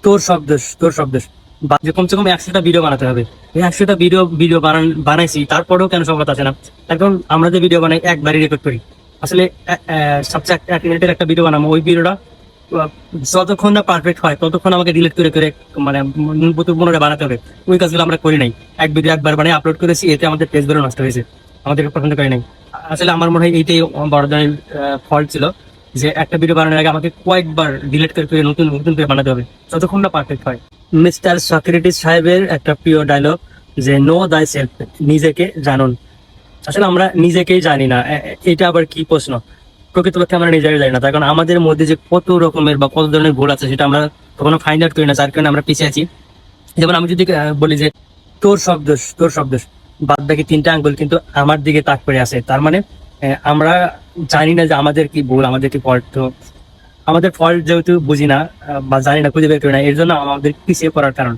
তোর সব দোষ, তোর সব দোষ। যে কমসে কম 100টা ভিডিও বানাতে হবে। এই 100টা ভিডিও বানাইছি, তারপরেও কেন সফলতা আসে না? এখন আমরা যে ভিডিও বানাই একবারই রেকর্ড করি। আসলে সবচেয়ে 1 মিনিটের একটা ভিডিও বানাবো, ওই ভিডিওটা যতক্ষণ না পারফেক্ট হয় ততক্ষণ আমাকে ডিলিট করে করে মানে পুনরায় বানাতে হবে। ওই কাজগুলো আমরা করি নাই। এক ভিডিও একবার বানিয়ে আপলোড করেছি, এতে আমাদের পেজগুলো নষ্ট হয়েছে, আমাদেরকে পছন্দ করে নাই। আসলে আমার মনে হয় এইটাই বড় ধরনের ফল্ট ছিল, যে একটা ভিডিও বানানোর আগে আমাকে কয়েকবার ডিলিট করে করে নতুন নতুন করে বানাতে হবে যতক্ষণ না পারফেক্ট হয়। মিস্টার সক্রেটিস সাহেবের একটা প্রিয় ডায়লগ, যে নো দাই সেলফ, নিজেকে জানুন। আসলে আমরা নিজেকেই জানি না, এটা আবার কি প্রশ্ন? প্রকৃতপক্ষে আমরা নিজেরাই জানি না, তার কারণ আমাদের মধ্যে যে কত রকমের বা কত ধরনের ভুল আছে সেটা আমরা কখনো ফাইন্ড আউট করি না, যার কারণে আমরা পিছিয়ে আছি। যেমন আমি যদি বলি যে তোর সব দোষ, তোর সব দোষ, বাদ বাকি 3টা আঙ্গুল কিন্তু আমার দিকে তাক করে আছে, তার মানে আমরা জানি না যে আমাদের কি ভুল, আমাদের কি ফল্ট। তো আমাদের ফল্ট যেহেতু বুঝি না বা জানি না, খুঁজে বের করি না, এর জন্য আমাদের পিছিয়ে পড়ার কারণ।